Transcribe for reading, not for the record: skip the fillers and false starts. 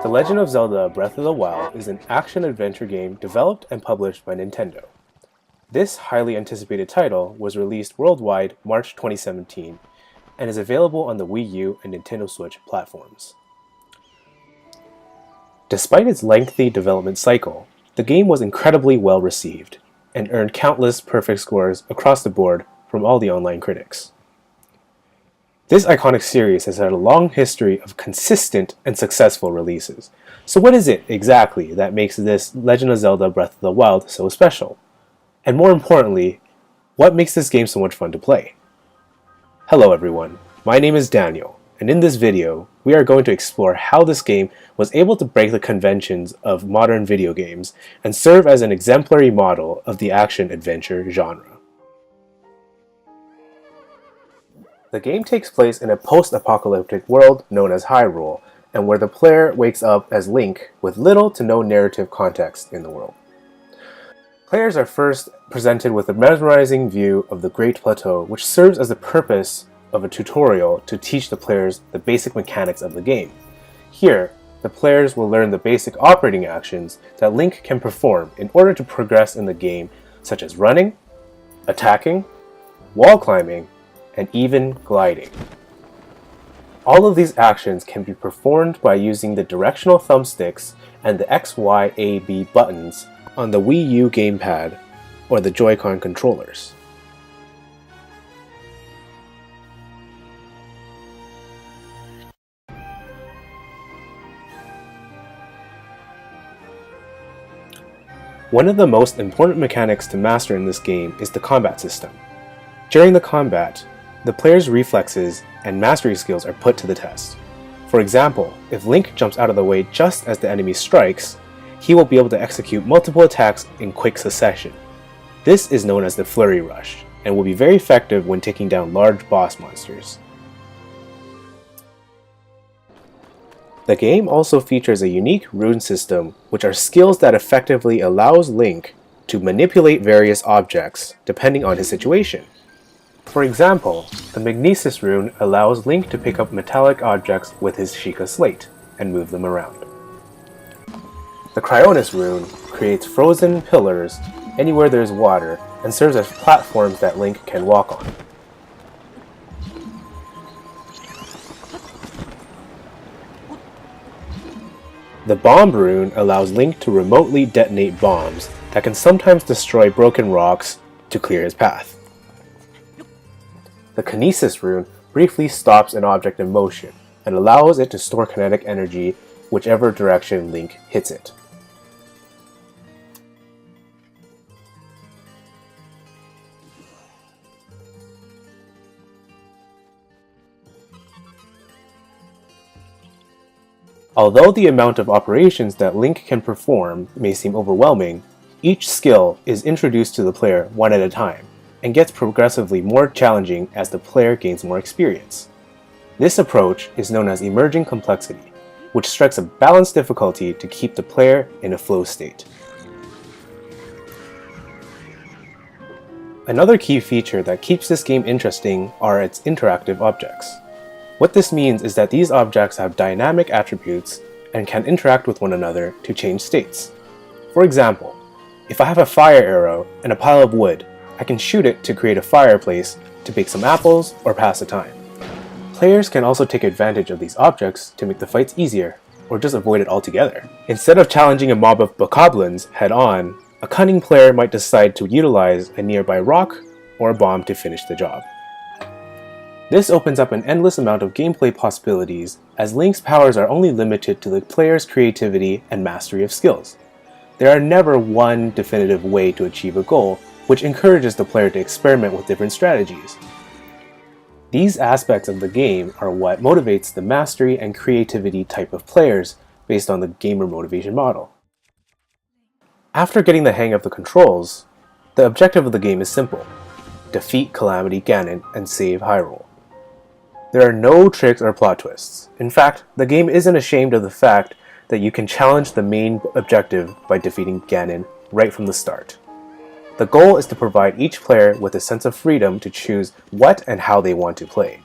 The Legend of Zelda Breath of the Wild is an action-adventure game developed and published by Nintendo. This highly anticipated title was released worldwide March 2017 and is available on the Wii U and Nintendo Switch platforms. Despite its lengthy development cycle, the game was incredibly well received and earned countless perfect scores across the board from all the online critics. This iconic series has had a long history of consistent and successful releases. So what is it exactly that makes this Legend of Zelda Breath of the Wild so special? And more importantly, what makes this game so much fun to play? Hello everyone, my name is Daniel, and in this video, we are going to explore how this game was able to break the conventions of modern video games and serve as an exemplary model of the action-adventure genre. The game takes place in a post-apocalyptic world known as Hyrule, and where the player wakes up as Link with little to no narrative context in the world. Players are first presented with a mesmerizing view of the Great Plateau, which serves as the purpose of a tutorial to teach the players the basic mechanics of the game. Here, the players will learn the basic operating actions that Link can perform in order to progress in the game, such as running, attacking, wall climbing, and even gliding. All of these actions can be performed by using the directional thumbsticks and the X, Y, A, B buttons on the Wii U gamepad or the Joy-Con controllers. One of the most important mechanics to master in this game is the combat system. During the combat, the player's reflexes and mastery skills are put to the test. For example, if Link jumps out of the way just as the enemy strikes, he will be able to execute multiple attacks in quick succession. This is known as the Flurry Rush, and will be very effective when taking down large boss monsters. The game also features a unique rune system, which are skills that effectively allows Link to manipulate various objects depending on his situation. For example, the Magnesis rune allows Link to pick up metallic objects with his Sheikah Slate and move them around. The Cryonis rune creates frozen pillars anywhere there is water and serves as platforms that Link can walk on. The Bomb rune allows Link to remotely detonate bombs that can sometimes destroy broken rocks to clear his path. The Kinesis rune briefly stops an object in motion and allows it to store kinetic energy whichever direction Link hits it. Although the amount of operations that Link can perform may seem overwhelming, each skill is introduced to the player one at a time, and gets progressively more challenging as the player gains more experience. This approach is known as emerging complexity, which strikes a balanced difficulty to keep the player in a flow state. Another key feature that keeps this game interesting are its interactive objects. What this means is that these objects have dynamic attributes and can interact with one another to change states. For example, if I have a fire arrow and a pile of wood, I can shoot it to create a fireplace to bake some apples or pass the time. Players can also take advantage of these objects to make the fights easier, or just avoid it altogether. Instead of challenging a mob of bokoblins head-on, a cunning player might decide to utilize a nearby rock or a bomb to finish the job. This opens up an endless amount of gameplay possibilities, as Link's powers are only limited to the player's creativity and mastery of skills. There are never one definitive way to achieve a goal, which encourages the player to experiment with different strategies. These aspects of the game are what motivates the mastery and creativity type of players based on the gamer motivation model. After getting the hang of the controls, the objective of the game is simple: defeat Calamity Ganon and save Hyrule. There are no tricks or plot twists. In fact, the game isn't ashamed of the fact that you can challenge the main objective by defeating Ganon right from the start. The goal is to provide each player with a sense of freedom to choose what and how they want to play.